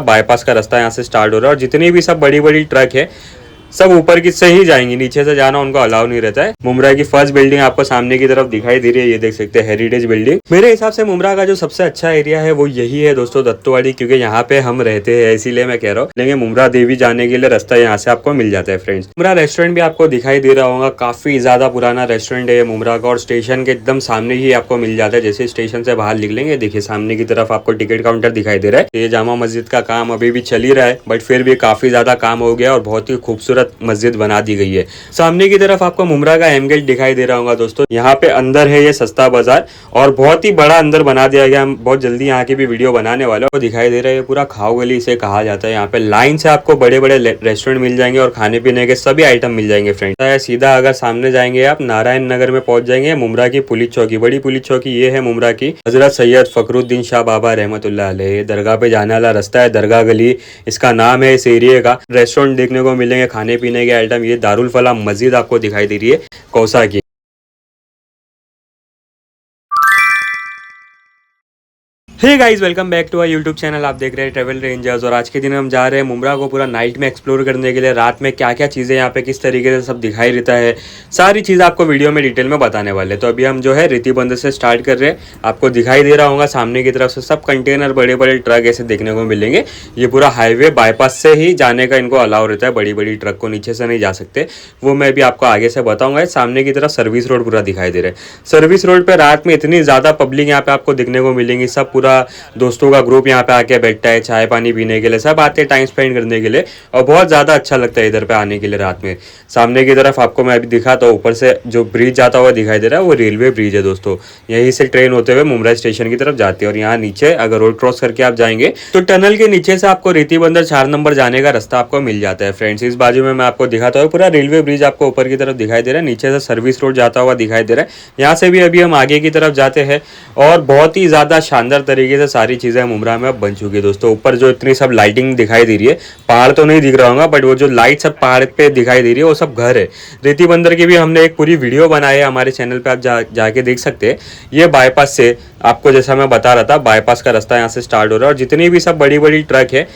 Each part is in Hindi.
बाईपास का रास्ता यहाँ से स्टार्ट हो रहा है और जितनी भी सब बड़ी बड़ी ट्रक है सब ऊपर की से ही जाएंगी, नीचे से जाना उनको अलाउ नहीं रहता है। मुमरा की फर्स्ट बिल्डिंग आपको सामने की तरफ दिखाई दे रही है, ये देख सकते हैं हेरिटेज बिल्डिंग। मेरे हिसाब से मुमरा का जो सबसे अच्छा एरिया है वो यही है दोस्तों, दत्तवाड़ी, क्योंकि यहाँ पे हम रहते हैं इसीलिए मैं कह रहा हूँ। लेकिन मुमरा देवी जाने के लिए रास्ता यहाँ से आपको मिल जाता है फ्रेंड्स। मुमरा रेस्टोरेंट भी आपको दिखाई दे रहा होगा, काफी ज्यादा पुराना रेस्टोरेंट है मुमरा का और स्टेशन के एकदम सामने ही आपको मिल जाता है। जैसे स्टेशन से बाहर निकलेंगे देखिए सामने की तरफ आपको टिकट काउंटर दिखाई दे रहा है। ये जामा मस्जिद का काम अभी भी चल ही रहा है, बट फिर भी काफी ज्यादा काम हो गया और बहुत ही खूबसूरत मस्जिद बना दी गई है। सामने की तरफ आपको मुमरा का एम गेट दिखाई दे रहा होगा दोस्तों। यहाँ पे अंदर है ये सस्ता बाजार और बहुत ही बड़ा अंदर बना दिया गया। हम बहुत जल्दी यहाँ की भी वीडियो बनाने वाले हैं। दिखाई दे रहा है पूरा खाओ गली इसे कहा जाता है। यहाँ पे लाइन से आपको बड़े बड़े रेस्टोरेंट मिल जाएंगे और खाने पीने के सभी आइटम मिल जाएंगे फ्रेंड्स। सीधा अगर सामने जाएंगे आप नारायण नगर में पहुंच जाएंगे। मुमरा की पुलिस चौकी, बड़ी पुलिस चौकी ये है मुमरा की। हजरत सैयद फखरुद्दीन शाह बाबा रहमतुल्लाह अलैह दरगाह पे जाने वाला रास्ता है, दरगाह गली इसका नाम है इस एरिया का। रेस्टोरेंट देखने को मिलेंगे, खाने पीने के आइटम। ये दारुल फलाह मस्जिद आपको दिखाई दे रही है कौसा की। Hey guys, welcome back to our YouTube channel. आप देख रहे हैं ट्रेवल रेंजर्स और आज के दिन हम जा रहे हैं मुमरा को पूरा नाइट में एक्सप्लोर करने के लिए। रात में क्या क्या चीज़ें यहाँ पे किस तरीके से सब दिखाई देता है, सारी चीज़ आपको वीडियो में डिटेल में बताने वाले। तो अभी हम जो है रीति बंदर से स्टार्ट कर रहे हैं। आपको दिखाई दे रहा होगा सामने की तरफ से सब कंटेनर बड़े बड़े ट्रक ऐसे देखने को मिलेंगे। ये पूरा हाईवे बाईपास से ही जाने का इनको अलाउ रहता है, बड़ी बड़ी ट्रक को नीचे से नहीं जा सकते। वो मैं भी आपको आगे से बताऊँगा। सामने की तरफ सर्विस रोड पूरा दिखाई दे रहा है। सर्विस रोड पर रात में इतनी ज़्यादा पब्लिक यहाँ पे आपको दिखने को मिलेंगी। सब पूरा दोस्तों का ग्रुप यहाँ पे आके बैठता है चाय पानी पीने के लिए, सब आते हैं टाइम स्पेंड करने के लिए और बहुत ज़्यादा अच्छा लगता है इधर पे आने के लिए रात में। सामने की तरफ आपको मैं अभी दिखाता हूँ, ऊपर से जो ब्रिज जाता हुआ दिखाई दे रहा है वो रेलवे ब्रिज है दोस्तों। यहीं से ट्रेन होते हुए मुमरा स्टेशन की तरफ जाती है और यहाँ नीचे अगर रोड क्रॉस करके आप जाएंगे तो टनल के नीचे से आपको रीति बंदर 4 नंबर जाने का रास्ता आपको मिल जाता है फ्रेंड्स। इस बाजू में मैं आपको दिखाता हूँ पूरा रेलवे ब्रिज आपको ऊपर की तरफ दिखाई दे रहा है, नीचे से सर्विस रोड जाता हुआ दिखाई दे रहा है। यहाँ से भी अभी हम आगे की तरफ जाते हैं और बहुत ही ज़्यादा शानदार तरीके से सारी चीज़ें मुमरा में अब बन चुकी है दोस्तों। ऊपर जो इतनी सब लाइटिंग दिखाई दे रही है, पहाड़ तो नहीं दिख रहा होगा बट वो जो लाइट सब पहाड़ पे दिखाई दे रही है वो सब घर है। रीति बंदर की भी हमने एक पूरी वीडियो बनाई है हमारे चैनल पे, आप जाके देख सकते हैं। ये बाईपास से आपको जैसा मैं बता रहा था बाईपास का रास्ता यहाँ से स्टार्ट हो रहा है और जितनी भी सब बड़ी बड़ी ट्रक है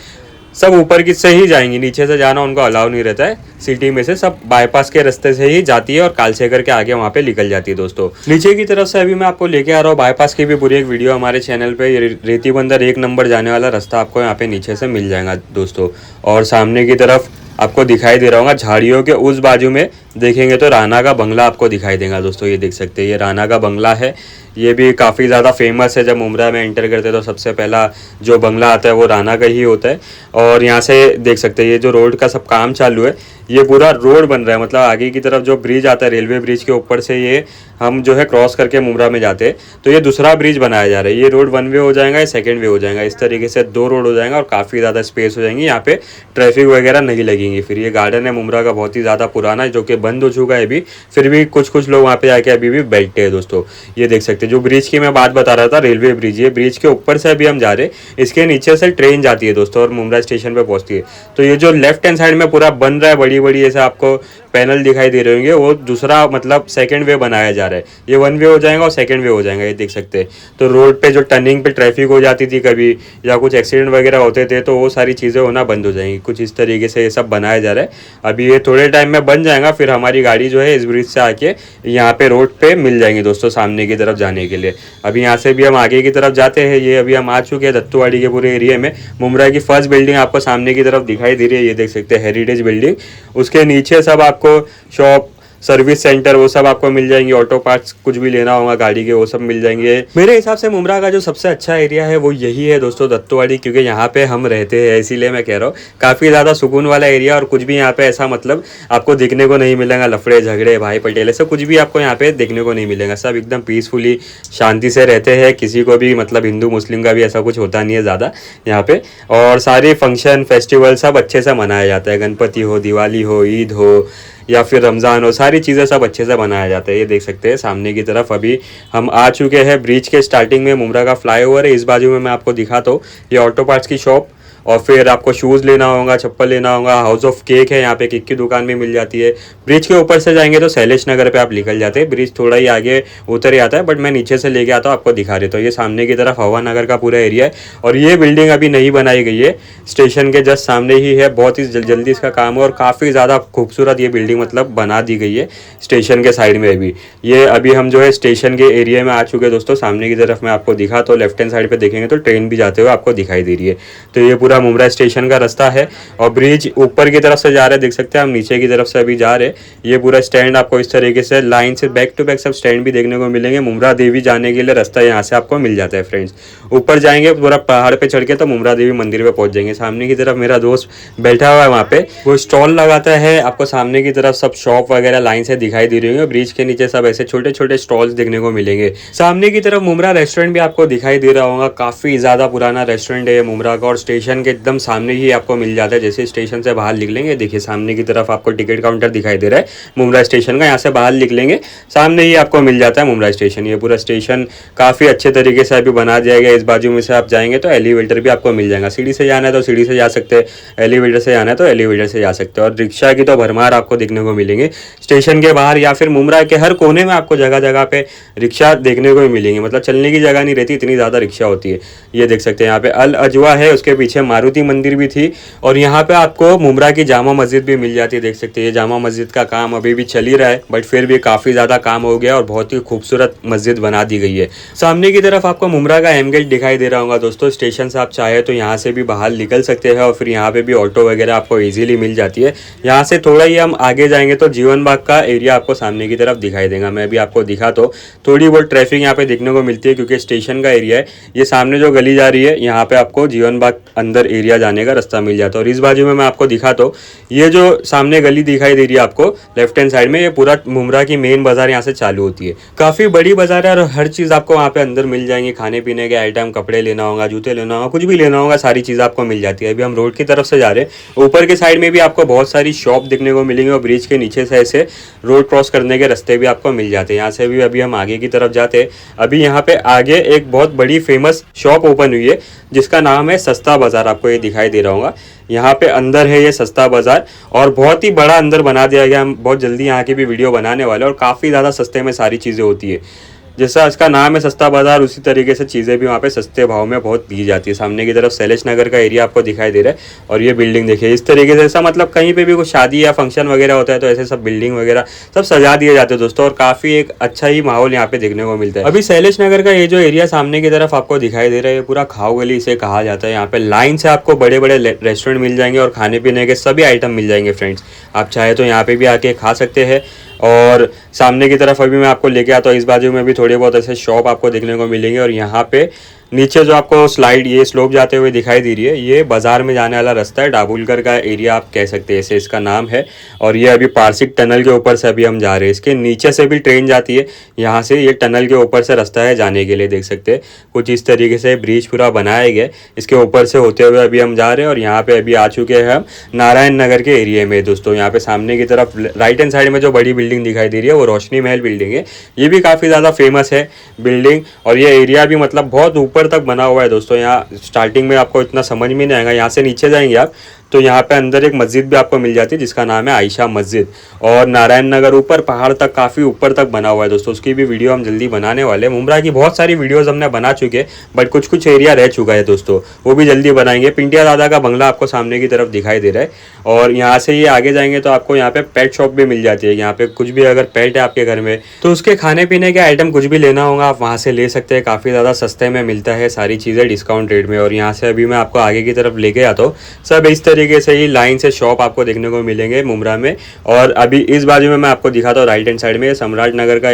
सब ऊपर की से ही जाएंगी, नीचे से जाना उनको अलाउ नहीं रहता है। सिटी में से सब बाईपास के रास्ते से ही जाती है और कालसेकर के आगे वहाँ पे निकल जाती है दोस्तों। नीचे की तरफ से अभी मैं आपको लेके आ रहा हूँ बाईपास की भी पूरी एक वीडियो हमारे चैनल पे। रीति बंदर 1 नंबर जाने वाला रास्ता आपको यहाँ पे नीचे से मिल जाएगा दोस्तों। और सामने की तरफ आपको दिखाई दे रहा होगा झाड़ियों के उस बाजू में देखेंगे तो राणा का बंगला आपको दिखाई देगा दोस्तों। ये देख सकते हैं ये राणा का बंगला है, ये भी काफ़ी ज़्यादा फेमस है। जब मुमरा में एंटर करते हैं तो सबसे पहला जो बंगला आता है वो राणा का ही होता है। और यहाँ से देख सकते हैं ये जो रोड का सब काम चालू है, ये पूरा रोड बन रहा है। मतलब आगे की तरफ जो ब्रिज आता है रेलवे ब्रिज के ऊपर से ये हम जो है क्रॉस करके मुमरा में जाते हैं तो ये दूसरा ब्रिज बनाया जा रहा है। ये रोड 1 वे हो जाएगा, ये 2nd वे हो जाएगा। इस तरीके से 2 रोड हो जाएगा और काफ़ी ज़्यादा स्पेस हो जाएंगी। यहाँ पे ट्रैफिक वगैरह नहीं लगेंगी। फिर ये गार्डन है मुमरा का बहुत ही ज़्यादा पुराना है जो कि बंद हो चुका है अभी, फिर भी कुछ लोग वहाँ पे आके अभी भी बैठते हैं दोस्तों। ये देख सकते हैं जो ब्रिज की मैं बात बता रहा था रेलवे ब्रिज, ये ब्रिज के ऊपर से अभी हम जा रहे हैं। इसके नीचे से ट्रेन जाती है दोस्तों और मुमरा स्टेशन पे पहुंचती है। तो ये जो लेफ्ट हैंड साइड में पूरा बन रहा है बड़ी बड़ी ऐसे आपको पैनल दिखाई दे रहे होंगे, वो दूसरा मतलब 2nd वे बनाया जा रहा है। ये 1 वे हो जाएगा और 2nd वे हो जाएगा, ये देख सकते हैं। तो रोड पे जो टर्निंग पे ट्रैफिक हो जाती थी कभी या कुछ एक्सीडेंट वगैरह होते थे तो वो सारी चीज़ें होना बंद हो जाएंगी। कुछ इस तरीके से ये सब बनाया जा रहा है। अभी ये थोड़े टाइम में बन जाएगा, फिर हमारी गाड़ी जो है इस ब्रिज से आके यहाँ पे रोड पे मिल जाएंगी दोस्तों सामने की तरफ जाने के लिए। अभी यहाँ से भी हम आगे की तरफ जाते हैं। ये अभी हम आ चुके हैं दत्तवाड़ी के पूरे एरिया में। मुमरा की फर्स्ट बिल्डिंग आपको सामने की तरफ दिखाई दे रही है, ये देख सकते हैं हेरिटेज बिल्डिंग। उसके नीचे सब आपको शॉप सर्विस सेंटर वो सब आपको मिल जाएंगे। ऑटो पार्ट्स कुछ भी लेना होगा गाड़ी के वो सब मिल जाएंगे। मेरे हिसाब से मुमरा का जो सबसे अच्छा एरिया है वो यही है दोस्तों, दत्तवाड़ी, क्योंकि यहाँ पे हम रहते हैं इसीलिए मैं कह रहा हूँ। काफ़ी ज़्यादा सुकून वाला एरिया और कुछ भी यहाँ पे ऐसा मतलब आपको देखने को नहीं मिलेगा, लफड़े झगड़े भाई पटेल ऐसा कुछ भी आपको यहाँ पे देखने को नहीं मिलेगा। सब एकदम पीसफुली शांति से रहते हैं। किसी को भी मतलब हिंदू मुस्लिम का भी ऐसा कुछ होता नहीं है ज़्यादा यहाँ पे। और सारे फंक्शन फेस्टिवल सब अच्छे से मनाया जाता है। गणपति हो, दिवाली हो, ईद हो या फिर रमज़ान हो, सारी चीज़ें सब अच्छे से बनाया जाता है। ये देख सकते हैं सामने की तरफ अभी हम आ चुके हैं ब्रिज के स्टार्टिंग में। मुमरा का फ्लाईओवर है, इस बाजू में मैं आपको दिखाता हूँ। ये ऑटो पार्ट्स की शॉप और फिर आपको शूज़ लेना होगा, चप्पल लेना होगा। हाउस ऑफ केक है यहाँ पे, केक की दुकान भी मिल जाती है। ब्रिज के ऊपर से जाएंगे तो शैलेश नगर पे आप निकल जाते हैं। ब्रिज थोड़ा ही आगे उतर ही आता है, बट मैं नीचे से लेके आता हूँ, आपको दिखा देता हूँ। ये सामने की तरफ हवा नगर का पूरा एरिया है और ये बिल्डिंग अभी नई बनाई गई है, स्टेशन के जस्ट सामने ही है। बहुत ही जल्दी इसका काम है और काफ़ी ज़्यादा खूबसूरत ये बिल्डिंग मतलब बना दी गई है स्टेशन के साइड में भी। ये अभी हम जो है स्टेशन के एरिया में आ चुके हैं दोस्तों। सामने की तरफ मैं आपको दिखा तो लेफ्ट हैंड साइड पे देखेंगे तो ट्रेन भी जाते हुए आपको दिखाई दे रही है। तो ये पूरा मुंब्रा स्टेशन का रास्ता है और ब्रिज ऊपर की तरफ से जा रहे हैं, देख सकते हैं हम नीचे की तरफ से अभी जा रहे हैं। ये पूरा स्टैंड आपको इस तरीके से लाइन से बैक टू बैक सब स्टैंड भी देखने को मिलेंगे। मुंब्रा देवी जाने के लिए रास्ता यहाँ से आपको मिल जाता है फ्रेंड्स। ऊपर जाएंगे पूरा पहाड़ पे चढ़ के तो मुंब्रा देवी मंदिर पे पहुंच जाएंगे। सामने की तरफ मेरा दोस्त बैठा हुआ है, वहाँ पे वो स्टॉल लगाता है। आपको सामने की तरफ सब शॉप वगैरह लाइन से दिखाई दे रही होंगे। ब्रिज के नीचे सब ऐसे छोटे छोटे स्टॉल्स देखने को मिलेंगे। सामने की तरफ मुंब्रा रेस्टोरेंट भी आपको दिखाई दे रहा होगा। काफी ज्यादा पुराना रेस्टोरेंट है मुंब्रा का और स्टेशन के एकदम सामने ही आपको मिल जाता है। जैसे स्टेशन से बाहर निकलेंगे, देखिए सामने की तरफ आपको टिकट काउंटर दिखाई दे रहा है मुंब्रा स्टेशन का। यहाँ से बाहर निकलेंगे सामने ही आपको मिल जाता है मुंब्रा स्टेशन। ये पूरा स्टेशन काफी अच्छे तरीके से अभी बना दिया गया। इस बाजू में से आप जाएंगे तो एलिवेटर भी आपको मिल जाएगा। सीढ़ी से जाना है तो सीढ़ी से जा सकते हैं, एलिवेटर से जाना है तो एलिवेटर से जा सकते हैं। और रिक्शा की तो भरमार आपको देखने को मिलेंगे स्टेशन के बाहर या फिर मुंब्रा के हर कोने में आपको जगह जगह पे रिक्शा देखने को भी मिलेंगे। मतलब चलने की जगह नहीं रहती, इतनी ज़्यादा रिक्शा होती है। ये देख सकते हैं यहाँ पे अल अजवा है, उसके पीछे मारुति मंदिर भी थी और यहाँ पे आपको मुंब्रा की जामा मस्जिद भी मिल जाती है। देख सकते हैं ये जामा मस्जिद का काम अभी भी चल ही रहा है, बट फिर भी काफ़ी ज़्यादा काम हो गया और बहुत ही खूबसूरत मस्जिद बना दी गई है। सामने की तरफ आपको मुंब्रा का एम गेट दिखाई दे रहा होगा दोस्तों। स्टेशन से आप चाहे तो यहाँ से भी बाहर निकल सकते हैं और फिर यहाँ पे भी ऑटो वगैरह आपको ईजिली मिल जाती है। यहाँ से थोड़ा ही हम आगे जाएंगे तो जीवन बाग का एरिया आपको सामने की तरफ दिखाई देगा। मैं भी आपको दिखा तो थोड़ी बहुत ट्रैफिक यहाँ पे देखने को मिलती है क्योंकि स्टेशन का एरिया है। ये सामने जो गली जा रही है यहाँ पे आपको जीवन बाग अंदर एरिया जाने का रास्ता मिल जाता है। और इस बाजू में मैं आपको दिखा तो ये जो सामने गली दिखाई दे रही है आपको लेफ्ट हैंड साइड में, ये पूरा मुंब्रा की मेन बाजार यहाँ से चालू होती है। काफी बड़ी बाजार है और हर चीज आपको वहाँ पे अंदर मिल जाएंगी। खाने पीने के आइटम, कपड़े लेना होगा, जूते लेना होगा, कुछ भी लेना होगा, सारी चीज़ आपको मिल जाती है। अभी हम रोड की तरफ से जा रहे हैं, ऊपर के साइड में भी आपको बहुत सारी शॉप देखने को मिलेंगी और ब्रिज के नीचे से ऐसे रोड क्रॉस करने के रास्ते भी आपको मिल जाते हैं। यहाँ से भी अभी हम आगे की तरफ जाते हैं। अभी यहाँ पे आगे एक बहुत बड़ी फेमस शॉप ओपन हुई है जिसका नाम है सस्ता बाजार। आपको ये दिखाई दे रहा होगा, यहाँ पे अंदर है ये सस्ता बाजार और बहुत ही बड़ा अंदर बना दिया गया। हम बहुत जल्दी यहाँ की भी वीडियो बनाने वाले और काफ़ी ज़्यादा सस्ते में सारी चीज़ें होती है। जैसा इसका नाम है सस्ता बाजार, उसी तरीके से चीज़ें भी वहाँ पे सस्ते भाव में बहुत दी जाती है। सामने की तरफ शैलेश नगर का एरिया आपको दिखाई दे रहा है और ये बिल्डिंग देखिए इस तरीके से। ऐसा मतलब कहीं पे भी कुछ शादी या फंक्शन वगैरह होता है तो ऐसे सब बिल्डिंग वगैरह सब सजा दिए जाते हैं दोस्तों और काफ़ी एक अच्छा ही माहौल यहाँ पे देखने को मिलता है। अभी शैलेश नगर का ये जो एरिया सामने की तरफ आपको दिखाई दे रहा है, पूरा खाओ गली इसे कहा जाता है। यहाँ पे लाइन से आपको बड़े बड़े रेस्टोरेंट मिल जाएंगे और खाने पीने के सभी आइटम मिल जाएंगे फ्रेंड्स। आप चाहे तो यहाँ पे भी आके खा सकते हैं। और सामने की तरफ अभी मैं आपको लेके आता हूँ, इस बाजू में भी थोड़े बहुत ऐसे शॉप आपको देखने को मिलेंगे। और यहाँ पे नीचे जो आपको स्लाइड ये स्लोप जाते हुए दिखाई दे रही है, ये बाजार में जाने वाला रास्ता है। डाबुलकर का एरिया आप कह सकते हैं, ऐसे इसका नाम है। और ये अभी पारसिक टनल के ऊपर से अभी हम जा रहे हैं। इसके नीचे से भी ट्रेन जाती है, यहाँ से ये टनल के ऊपर से रास्ता है जाने के लिए। देख सकते हैं कुछ इस तरीके से ब्रिज पूरा बनाया गया, इसके ऊपर से होते हुए अभी हम जा रहे हैं। और यहाँ पे अभी आ चुके हैं हम नारायण नगर के एरिया में दोस्तों। यहाँ पे सामने की तरफ राइट हैंड साइड में जो बड़ी बिल्डिंग दिखाई दे रही है वो रोशनी महल बिल्डिंग है। ये भी काफ़ी ज़्यादा फेमस है बिल्डिंग और ये एरिया भी मतलब बहुत ऊपर तक बना हुआ है दोस्तों। यहाँ स्टार्टिंग में आपको इतना समझ में नहीं आएगा, यहाँ से नीचे जाएंगे आप तो यहाँ पे अंदर एक मस्जिद भी आपको मिल जाती है जिसका नाम है आयशा मस्जिद। और नारायण नगर ऊपर पहाड़ तक काफ़ी ऊपर तक बना हुआ है दोस्तों, उसकी भी वीडियो हम जल्दी बनाने वाले हैं। मुंब्रा की बहुत सारी वीडियोस हमने बना चुके हैं बट कुछ कुछ एरिया रह चुका है दोस्तों, वो भी जल्दी बनाएंगे। पिंटिया दादा का बंगला आपको सामने की तरफ दिखाई दे रहा है और यहाँ से ये आगे जाएंगे तो आपको यहाँ पे पेट शॉप भी मिल जाती है। यहाँ पे कुछ भी अगर पेट है आपके घर में तो उसके खाने पीने के आइटम कुछ भी लेना होगा आप वहाँ से ले सकते हैं। काफ़ी ज़्यादा सस्ते में मिलता है सारी चीज़ें डिस्काउंट रेट में। और यहाँ से अभी मैं आपको आगे की तरफ लेके आता हूँ। सब इस तरीके से ही लाइन से शॉप आपको देखने को मिलेंगे मुंब्रा में। और अभी इस बाजू में मैं आपको दिखाता हूँ राइट हैंड साइड में सम्राट नगर का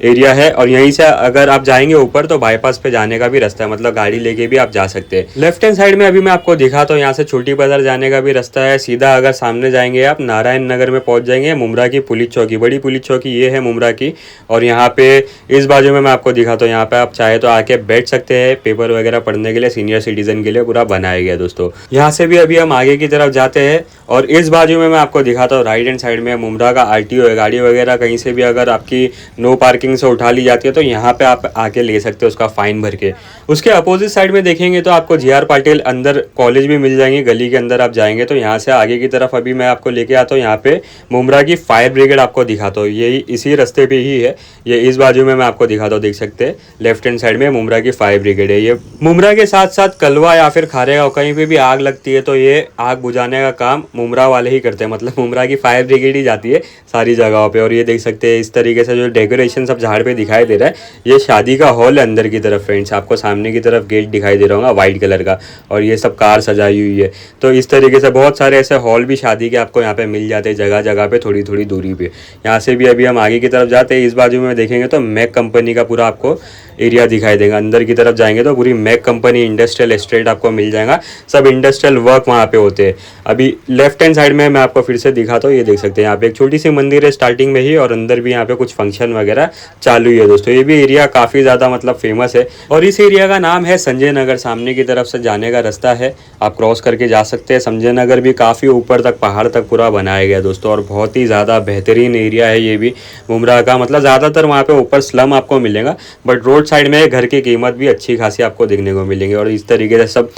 एरिया है और यहीं से अगर आप जाएंगे ऊपर तो बाईपास पे जाने का भी रास्ता है, मतलब गाड़ी लेके भी आप जा सकते हैं। लेफ्ट हैंड साइड में अभी मैं आपको दिखाता हूँ, यहाँ से छोटी बाजार जाने का भी रास्ता है। सीधा अगर सामने जाएंगे आप नारायण नगर में पहुंच जाएंगे। मुंब्रा की पुलिस चौकी, बड़ी पुलिस चौकी ये है मुंब्रा की। और यहाँ पे इस बाजू में मैं आपको दिखाता हूँ, यहाँ पे आप चाहे तो आके बैठ सकते हैं पेपर वगैरह पढ़ने के लिए। सीनियर सिटीजन के लिए पूरा बनाया गया दोस्तों। यहाँ से भी अभी हम आगे की तरफ जाते हैं और इस बाजू में मैं आपको दिखाता हूँ राइट हैंड साइड में मुमरा का आरटीओ है। गाड़ी वगैरह कहीं से भी अगर आपकी नो पार्किंग से उठा ली जाती है तो यहाँ पे आप आके ले सकते हो उसका फाइन भर के। उसके अपोजिट साइड में देखेंगे तो आपको जीआर पाटिल अंदर कॉलेज भी मिल जाएंगे। गली के अंदर आप जाएंगे तो यहाँ से आगे की तरफ अभी मैं आपको लेके आता हूँ। यहाँ पे मुमरा की फायर ब्रिगेड आपको दिखाता हूँ, यही इसी रास्ते पे ही है। ये इस बाजू में मैं आपको दिखाता हूँ, देख सकते हैं लेफ्ट हैंड साइड में मुमरा की फायर ब्रिगेड है। ये मुमरा के साथ साथ कलवा या फिर खारेगांव कहीं पे भी आग लगती है तो ये आग बुझाने का काम मुमरा वाले ही करते हैं, मतलब मुमरा की फायर ब्रिगेड ही जाती है सारी जगहों पे। और ये देख सकते हैं इस तरीके से जो डेकोरेशन सब झाड़ पे दिखाई दे रहा है, ये शादी का हॉल है अंदर की तरफ फ्रेंड्स। आपको सामने की तरफ गेट दिखाई दे रहा होगा वाइट कलर का और ये सब कार सजाई हुई है। तो इस तरीके से बहुत सारे ऐसे हॉल भी शादी के आपको यहाँ पे मिल जाते हैं जगह जगह पे, थोड़ी थोड़ी दूरी पे। यहाँ से भी अभी हम आगे की तरफ जाते हैं, इस बाजू में देखेंगे तो मैक कंपनी का पूरा आपको एरिया दिखाई देगा। अंदर की तरफ जाएंगे तो पूरी मैक कंपनी इंडस्ट्रियल एस्टेट आपको मिल जाएगा, सब इंडस्ट्रियल वर्क वहाँ पे होते हैं। अभी लेफ्ट हैंड साइड में मैं आपको फिर से दिखाता हूँ, ये देख सकते हैं यहाँ पे एक छोटी सी मंदिर है स्टार्टिंग में ही और अंदर भी यहाँ पे कुछ फंक्शन वगैरह चालू ही है दोस्तों। ये भी एरिया काफ़ी ज़्यादा मतलब फेमस है और इस एरिया का नाम है संजय नगर। सामने की तरफ से जाने का रास्ता है, आप क्रॉस करके जा सकते हैं। संजय नगर भी काफ़ी ऊपर तक पहाड़ तक पूरा बनाया गया दोस्तों और बहुत ही ज़्यादा बेहतरीन एरिया है ये भी मुमरा का। मतलब ज़्यादातर वहाँ पे ऊपर स्लम आपको मिलेगा बट रोड साइड में घर की कीमत भी अच्छी खासी आपको देखने को मिलेंगे और इस तरीके से सब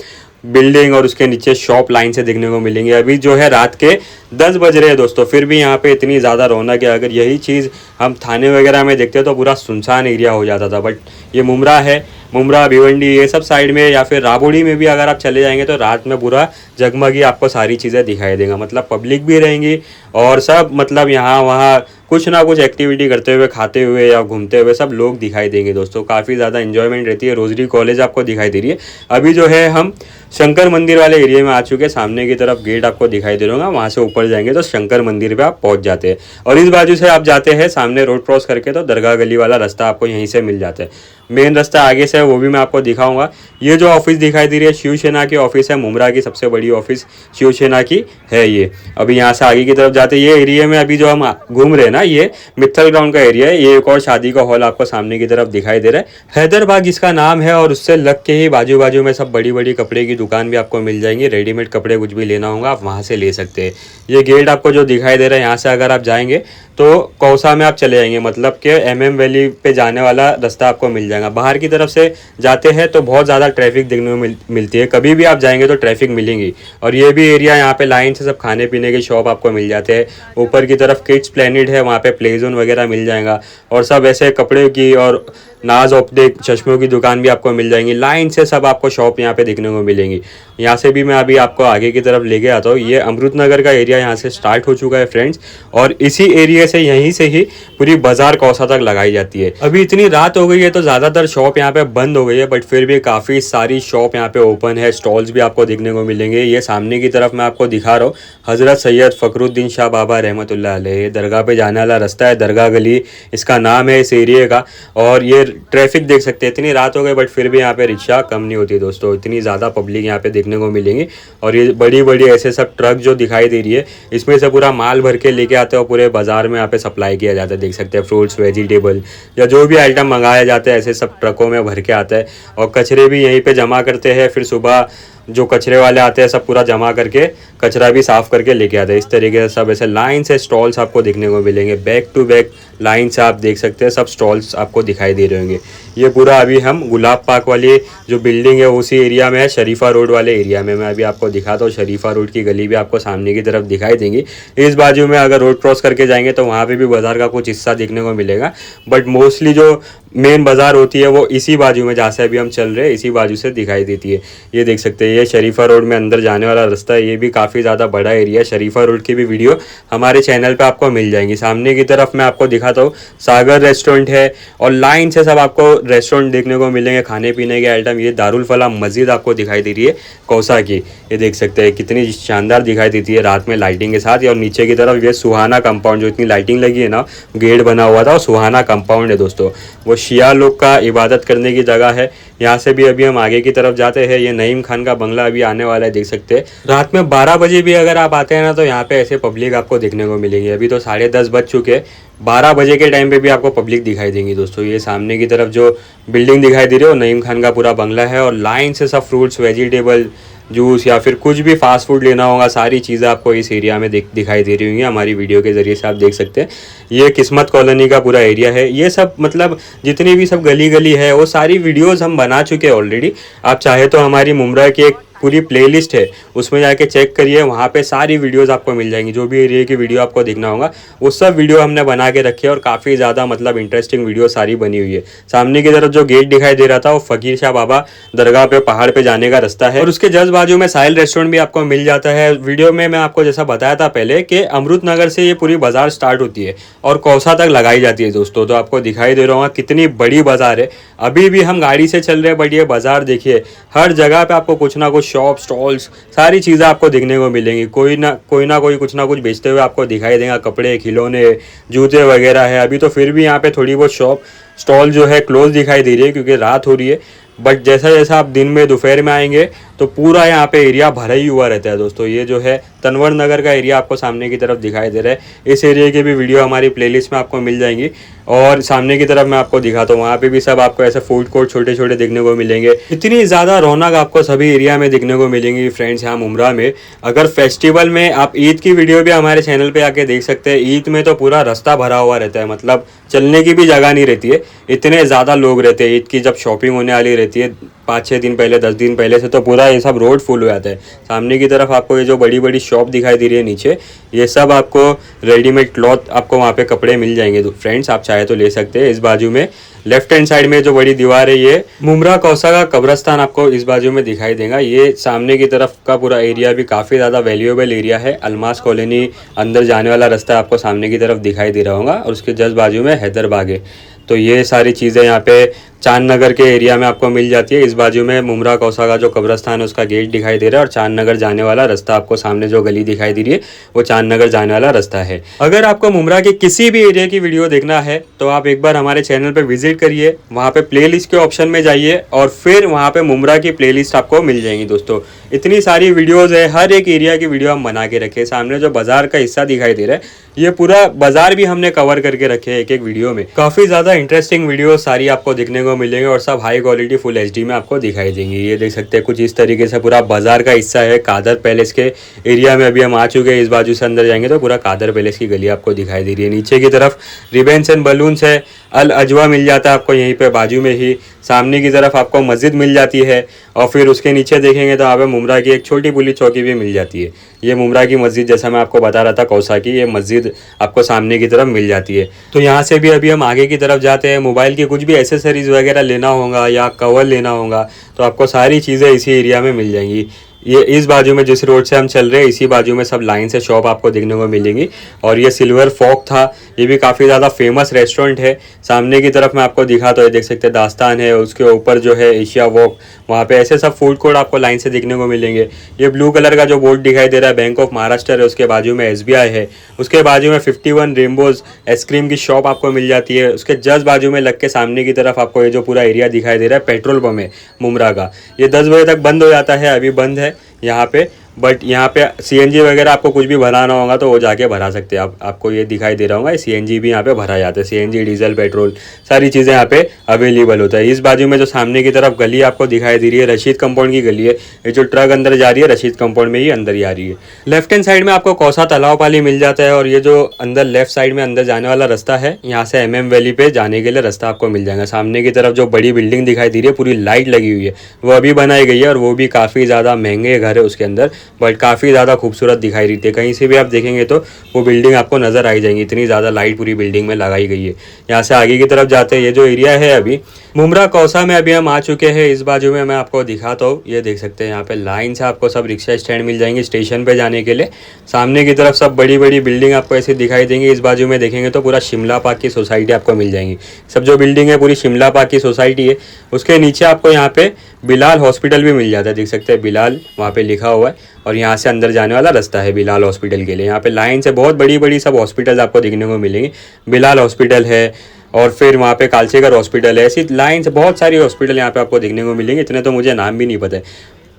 बिल्डिंग और उसके नीचे शॉप लाइन से देखने को मिलेंगे। अभी जो है रात के 10 बज रहे हैं दोस्तों, फिर भी यहाँ पे इतनी ज़्यादा रौनक है। अगर यही चीज़ हम थाने वगैरह में देखते तो पूरा सुनसान एरिया हो जाता था, बट ये मुमरा है, मुमरा भिवंडी ये सब साइड में या फिर राबोड़ी में भी अगर आप चले जाएंगे तो रात में पूरा जगमगी आपको सारी चीज़ें दिखाई देगा। मतलब पब्लिक भी रहेंगी और सब मतलब यहाँ वहाँ कुछ ना कुछ एक्टिविटी करते हुए, खाते हुए या घूमते हुए सब लोग दिखाई देंगे दोस्तों। काफ़ी ज़्यादा इन्जॉयमेंट रहती है। रोजरी कॉलेज आपको दिखाई दे रही है। अभी जो है हम शंकर मंदिर वाले एरिया में आ चुके हैं। सामने की तरफ गेट आपको दिखाई दे रहा होगा, वहाँ से ऊपर जाएंगे तो शंकर मंदिर पे आप पहुँच जाते हैं और इस बाजू से आप जाते हैं सामने रोड क्रॉस करके तो दरगाह गली वाला रास्ता आपको यहीं से मिल जाता है। मेन रास्ता आगे से है वो भी मैं आपको दिखाऊंगा। ये जो ऑफिस दिखाई दे रही है शिवसेना की ऑफिस है, मुमरा की सबसे बड़ी ऑफिस शिवसेना की है ये। अभी यहाँ से आगे की तरफ जाते हैं, ये एरिया में अभी जो हम घूम रहे हैं ना, ये मित्तल ग्राउंड का एरिया है। ये एक और शादी का हॉल आपको सामने की तरफ दिखाई दे रहा है, हैदरबाग इसका नाम है और उससे लग के ही बाजू बाजू में सब बड़ी बड़ी कपड़े की दुकान भी आपको मिल जाएंगी। रेडीमेड कपड़े कुछ भी लेना होगा आप वहाँ से ले सकते हैं। ये गेट आपको जो दिखाई दे रहा है, यहाँ से अगर आप जाएंगे तो कौसा में आप चले जाएंगे, मतलब कि MM वैली पे जाने वाला रास्ता आपको मिल जाएगा। बाहर की तरफ से जाते हैं तो बहुत ज़्यादा ट्रैफिक देखने को मिलती है, कभी भी आप जाएंगे तो ट्रैफिक मिलेंगी। और ये भी एरिया यहाँ पे लाइन से सब खाने पीने के शॉप आपको मिल जाते हैं। ऊपर की तरफ किड्स प्लेनेट है, वहाँ पे प्ले जोन वगैरह मिल जाएगा और सब ऐसे कपड़े की और नाज ऑप्टिक चश्मों की दुकान भी आपको मिल जाएंगी। लाइन से सब आपको शॉप यहाँ पे देखने को मिलेंगी। यहाँ से भी मैं अभी आपको आगे की तरफ लेके आता हूँ। ये अमृत नगर का एरिया यहाँ से स्टार्ट हो चुका है फ्रेंड्स और इसी एरिया से यहीं से ही पूरी बाजार कौसा तक लगाई जाती है। अभी इतनी रात हो गई है तो ज़्यादातर शॉप यहाँ पे बंद हो गई है, बट फिर भी काफ़ी सारी शॉप यहाँ पे ओपन है, स्टॉल्स भी आपको देखने को मिलेंगे। ये सामने की तरफ मैं आपको दिखा रहा हूँ, हज़रत सैयद फ़खरुद्दीन शाह बाबा रहमतुल्लाह अलैह दरगाह पे जाने वाला रास्ता है, दरगाह गली इसका नाम है इस एरिया का। और ये ट्रैफिक देख सकते हैं, इतनी रात हो गई बट फिर भी यहाँ पे रिक्शा कम नहीं होती दोस्तों, इतनी ज़्यादा पब्लिक यहाँ पे देखने को मिलेंगी। और ये बड़ी बड़ी ऐसे सब ट्रक जो दिखाई दे रही है, इसमें से पूरा माल भर के लेके आते हैं और पूरे बाजार में यहाँ पे सप्लाई किया जाता है। देख सकते हैं फ्रूट्स, वेजिटेबल या जो भी आइटम मंगाया जाता है ऐसे सब ट्रकों में भर के आता है। और कचरे भी यहीं पे जमा करते हैं, फिर सुबह जो कचरे वाले आते हैं सब पूरा जमा करके कचरा भी साफ़ करके लेके आते हैं। इस तरीके से सब ऐसे लाइन से स्टॉल्स आपको देखने को मिलेंगे, बैक टू बैक लाइन से आप देख सकते हैं सब स्टॉल्स आपको दिखाई दे रहे होंगे। ये पूरा अभी हम गुलाब पार्क वाली जो बिल्डिंग है उसी एरिया में है, शरीफा रोड वाले एरिया में। मैं अभी आपको दिखाता हूँ, शरीफा रोड की गली भी आपको सामने की तरफ दिखाई देंगी। इस बाजू में अगर रोड क्रॉस करके जाएंगे तो वहाँ पे भी बाज़ार का कुछ हिस्सा देखने को मिलेगा, बट मोस्टली जो मेन बाज़ार होती है वो इसी बाजू में, जहाँ से अभी हम चल रहे हैं इसी बाजू से दिखाई देती है। ये देख सकते हैं, ये शरीफा रोड में अंदर जाने वाला रास्ता है। ये भी काफ़ी ज़्यादा बड़ा एरिया है। शरीफा रोड की भी वीडियो हमारे चैनल पे आपको मिल जाएंगी। सामने की तरफ मैं आपको दिखाता हूँ, सागर रेस्टोरेंट है और लाइन से सब आपको रेस्टोरेंट देखने को मिलेंगे, खाने पीने के आइटम। ये दारुल फलाह मस्जिद आपको दिखाई दे रही है कौसा की, ये देख सकते हैं कितनी शानदार दिखाई देती है रात में लाइटिंग के साथ। और नीचे की तरफ ये सुहाना कंपाउंड, जो इतनी लाइटिंग लगी है ना, गेट बना हुआ था, और सुहाना कंपाउंड है दोस्तों। वो शिया लोग का इबादत करने की जगह है। यहाँ से भी अभी हम आगे की तरफ जाते हैं। ये नईम खान का बंगला अभी आने वाला है, देख सकते हैं। रात में 12 बजे भी अगर आप आते हैं ना तो यहाँ पे ऐसे पब्लिक आपको देखने को मिलेगी। अभी तो 10:30 बज चुके हैं, 12 बजे के टाइम पे भी आपको पब्लिक दिखाई देंगी दोस्तों। ये सामने की तरफ जो बिल्डिंग दिखाई दे रही है वो नईम खान का पूरा बंगला है और लाइन से सब फ्रूट्स, वेजिटेबल जूस या फिर कुछ भी फास्ट फूड लेना होगा, सारी चीज़ें आपको इस एरिया में दिखाई दे रही होंगी। हमारी वीडियो के ज़रिए से आप देख सकते हैं। ये किस्मत कॉलोनी का पूरा एरिया है। ये सब मतलब जितनी भी सब गली गली है वो सारी वीडियोज़ हम बना चुके हैं ऑलरेडी। आप चाहे तो हमारी मुंब्रा की एक पूरी प्लेलिस्ट है, उसमें जाके चेक करिए, वहाँ पे सारी वीडियोस आपको मिल जाएंगी। जो भी एरिया की वीडियो आपको देखना होगा वो सब वीडियो हमने बना के रखी है और काफ़ी ज़्यादा मतलब इंटरेस्टिंग वीडियो सारी बनी हुई है। सामने की तरफ जो गेट दिखाई दे रहा था वो फ़कीर शाह बाबा दरगाह पे पहाड़ पे जाने का रास्ता है और उसके जस्ट बाजू में साहिल रेस्टोरेंट भी आपको मिल जाता है। वीडियो में मैं आपको जैसा बताया था पहले कि अमृत नगर से ये पूरी बाजार स्टार्ट होती है और कौसा तक लगाई जाती है दोस्तों। तो आपको दिखाई दे रहा होगा कितनी बड़ी बाजार है। अभी भी हम गाड़ी से चल रहे हैं बट ये बाजार देखिए, हर जगह पे आपको कुछ ना कुछ शॉप स्टॉल्स सारी चीज़ें आपको देखने को मिलेंगी। कोई ना कोई कुछ ना कुछ बेचते हुए आपको दिखाई देगा। कपड़े, खिलौने, जूते वगैरह है। अभी तो फिर भी यहाँ पे थोड़ी बहुत शॉप स्टॉल जो है क्लोज दिखाई दे रही है क्योंकि रात हो रही है। बट जैसा जैसा आप दिन में दोपहर में आएंगे तो पूरा यहाँ पे एरिया भरा ही हुआ रहता है दोस्तों। ये जो है तनवर नगर का एरिया आपको सामने की तरफ दिखाई दे रहा है। इस एरिया की भी वीडियो हमारी प्लेलिस्ट में आपको मिल जाएंगी। और सामने की तरफ मैं आपको दिखाता हूँ, वहाँ पे भी सब आपको ऐसे फूड कोर्ट छोटे छोटे देखने को मिलेंगे। इतनी ज़्यादा रौनक आपको सभी एरिया में देखने को मिलेंगी फ्रेंड्स यहाँ मुंब्रा में। अगर फेस्टिवल में आप ईद की वीडियो भी हमारे चैनल पे आके देख सकते हैं। ईद में तो पूरा रास्ता भरा हुआ रहता है, मतलब चलने की भी जगह नहीं रहती है, इतने ज़्यादा लोग रहते हैं। ईद की जब शॉपिंग होने वाली रहती है 5-6 दिन पहले, 10 दिन पहले से, तो पूरा ये सब रोड फुल हो जाता है। सामने की तरफ आपको ये जो बड़ी बड़ी शॉप दिखाई दे रही है नीचे, ये सब आपको रेडीमेड क्लॉथ आपको वहाँ पे कपड़े मिल जाएंगे तो फ्रेंड्स आप चाहे तो ले सकते हैं। इस बाजू में लेफ्ट हैंड साइड में जो बड़ी दीवार है ये मुंब्रा कौसा का कब्रस्तान आपको इस बाजू में दिखाई देगा। ये सामने की तरफ का पूरा एरिया भी काफ़ी ज़्यादा वैल्यूएबल एरिया है। अलमास कॉलोनी अंदर जाने वाला रास्ता आपको सामने की तरफ दिखाई दे रहा होगा और उसके जस्ट बाजू में हैदरबाग है। तो ये सारी चीज़ें यहाँ पे चांद नगर के एरिया में आपको मिल जाती है। इस बाजू में मुंब्रा कौसा का जो कब्रस्तान है उसका गेट दिखाई दे रहा है और चांद नगर जाने वाला रास्ता आपको सामने जो गली दिखाई दे रही है वो चांद नगर जाने वाला रास्ता है। अगर आपको मुंब्रा के किसी भी एरिया की वीडियो देखना है तो आप एक बार हमारे चैनल पे विजिट करिए, वहाँ पे प्लेलिस्ट के ऑप्शन में जाइए और फिर वहाँ पे मुंब्रा की प्लेलिस्ट आपको मिल जाएंगी दोस्तों। इतनी सारी वीडियोज़ है, हर एक एरिया की वीडियो हम बना के रखे। सामने जो बाजार का हिस्सा दिखाई दे रहा है ये पूरा बाजार भी हमने कवर करके रखे हैं एक एक वीडियो में। काफ़ी ज़्यादा इंटरेस्टिंग वीडियो सारी आपको देखने को मिलेंगे और सब हाई क्वालिटी फुल एचडी में आपको दिखाई देंगी। ये देख सकते हैं कुछ इस तरीके से पूरा बाजार का हिस्सा है। कादर पैलेस के एरिया में अभी हम आ चुके हैं। इस बाजू से अंदर जाएंगे तो पूरा कादर पैलेस की गली आपको दिखाई दे रही है। नीचे की तरफ रिबन्स एंड बलून्स है, अल अजवा मिल जाता है आपको यहीं पे बाजू में ही। सामने की तरफ आपको मस्जिद मिल जाती है और फिर उसके नीचे देखेंगे तो यहाँ पे मुंब्रा की एक छोटी पुलिस चौकी भी मिल जाती है। ये मुंब्रा की मस्जिद जैसा मैं आपको बता रहा था कौसा की, ये मस्जिद आपको सामने की तरफ मिल जाती है। तो यहाँ से भी अभी हम आगे की तरफ जाते हैं। मोबाइल की कुछ भी एसेसरीज वगैरह लेना होगा या कवर लेना होगा तो आपको सारी चीज़ें इसी एरिया में मिल जाएंगी। ये इस बाजू में जिस रोड से हम चल रहे हैं इसी बाजू में सब लाइन से शॉप आपको देखने को मिलेंगी। और ये सिल्वर फॉक था, ये भी काफ़ी ज़्यादा फेमस रेस्टोरेंट है। सामने की तरफ मैं आपको दिखा तो ये देख सकते हैं दास्तान है, उसके ऊपर जो है एशिया वॉक, वहाँ पे ऐसे सब फूड कोर्ट आपको लाइन से देखने को मिलेंगे। ये ब्लू कलर का जो बोर्ड दिखाई दे रहा है बैंक ऑफ महाराष्ट्र है, उसके बाजू में SBI है। उसके बाजू में 51 रेनबोज आइसक्रीम की शॉप आपको मिल जाती है। उसके जस्ट बाजू में लग के सामने की तरफ आपको ये जो पूरा एरिया दिखाई दे रहा है पेट्रोल पंप है मुंब्रा का। ये 10 बजे तक बंद हो जाता है, अभी बंद है यहाँ पे। बट यहाँ पे CNG वगैरह आपको कुछ भी भराना होगा तो वो जाके भरा सकते हैं। आपको ये दिखाई दे रहा होगा CNG भी यहाँ पे भरा जाता है। CNG, डीजल, पेट्रोल सारी चीज़ें यहाँ पे अवेलेबल होता है। इस बाजू में जो सामने की तरफ गली आपको दिखाई दे रही है रशीद कंपाउंड की गली है। ये जो ट्रक अंदर जा रही है रशीद कंपाउंड में ही अंदर ही आ रही है। लेफ्ट हैंड साइड में आपको कौसा तालाब पाली मिल जाता है और ये जो अंदर लेफ्ट साइड में अंदर जाने वाला रास्ता है, यहाँ से MM वैली पे जाने के लिए रास्ता आपको मिल जाएगा। सामने की तरफ जो बड़ी बिल्डिंग दिखाई दे रही है पूरी लाइट लगी हुई है, वो अभी बनाई गई है और वो भी काफ़ी ज़्यादा महंगे घर है उसके अंदर, बट काफ़ी ज़्यादा खूबसूरत दिखाई देती है। कहीं से भी आप देखेंगे तो वो बिल्डिंग आपको नज़र आई जाएंगी, इतनी ज़्यादा लाइट पूरी बिल्डिंग में लगाई गई है। यहाँ से आगे की तरफ जाते हैं, ये जो एरिया है अभी मुंब्रा कौसा में अभी हम आ चुके हैं। इस बाजू में मैं आपको दिखाता हूँ, ये देख सकते हैं यहाँ पे लाइन से आपको सब रिक्शा स्टैंड मिल जाएंगे स्टेशन पे जाने के लिए। सामने की तरफ सब बड़ी बड़ी बिल्डिंग आपको ऐसे दिखाई देंगी। इस बाजू में देखेंगे तो पूरा शिमला पार्क की सोसाइटी आपको मिल जाएंगी। सब जो बिल्डिंग है पूरी शिमला पार्क की सोसाइटी है। उसके नीचे आपको यहाँ पे बिलाल हॉस्पिटल भी मिल जाता है, देख सकते हैं बिलाल वहाँ पे लिखा हुआ है। और यहाँ से अंदर जाने वाला रास्ता है बिलाल हॉस्पिटल के लिए। यहाँ पे लाइन से बहुत बड़ी बड़ी सब हॉस्पिटल आपको देखने को मिलेंगे। बिलाल हॉस्पिटल है और फिर वहाँ पे कालचेकर हॉस्पिटल है। ऐसी लाइन से बहुत सारी हॉस्पिटल यहाँ पे आपको देखने को मिलेंगे, इतने तो मुझे नाम भी नहीं पता है।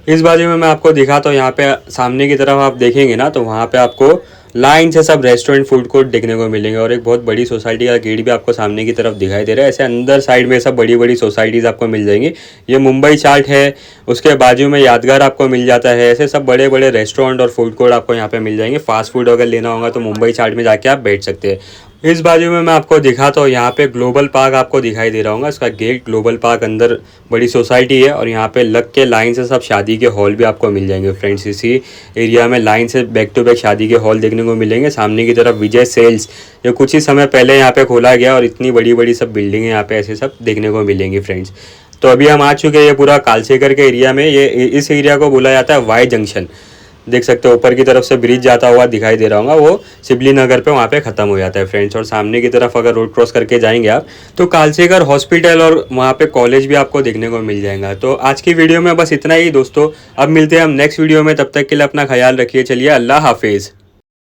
इस बाजू में मैं आपको दिखाता हूँ, यहाँ पे सामने की तरफ आप देखेंगे ना तो वहाँ पे आपको लाइन से सब रेस्टोरेंट फूड कोर्ट देखने को मिलेंगे और एक बहुत बड़ी सोसाइटी का गेट भी आपको सामने की तरफ दिखाई दे रहा है। ऐसे अंदर साइड में सब बड़ी बड़ी सोसाइटीज़ आपको मिल जाएंगी। ये मुंबई चाट है, उसके बाजू में यादगार आपको मिल जाता है। ऐसे सब बड़े बड़े रेस्टोरेंट और फूड कोर्ट आपको यहाँ पे मिल जाएंगे। फास्ट फूड अगर लेना होगा तो मुंबई चाट में जाके आप बैठ सकते हैं। इस बाजू में मैं आपको दिखाता हूँ, यहाँ पे ग्लोबल पार्क आपको दिखाई दे रहा होगा। इसका गेट ग्लोबल पार्क अंदर बड़ी सोसाइटी है और यहाँ पे लग के लाइन से सब शादी के हॉल भी आपको मिल जाएंगे फ्रेंड्स। इसी एरिया में लाइन से बैक टू बैक शादी के हॉल देखने को मिलेंगे। सामने की तरफ विजय सेल्स, ये कुछ ही समय पहले यहाँ पे खोला गया और इतनी बड़ी बड़ी सब बिल्डिंगें यहाँ पे ऐसे सब देखने को मिलेंगी फ्रेंड्स। तो अभी हम आ चुके हैं ये पूरा कालसेकर के एरिया में। ये इस एरिया को बोला जाता है वाई जंक्शन। देख सकते हो ऊपर की तरफ से ब्रिज जाता हुआ दिखाई दे रहा होगा, वो सिबली नगर पे वहाँ पे ख़त्म हो जाता है फ्रेंड्स। और सामने की तरफ अगर रोड क्रॉस करके जाएंगे आप तो कालसेकर हॉस्पिटल और वहाँ पे कॉलेज भी आपको देखने को मिल जाएगा। तो आज की वीडियो में बस इतना ही दोस्तों। अब मिलते हैं हम नेक्स्ट वीडियो में, तब तक के लिए अपना ख्याल रखिए। चलिए, अल्लाह हाफिज़।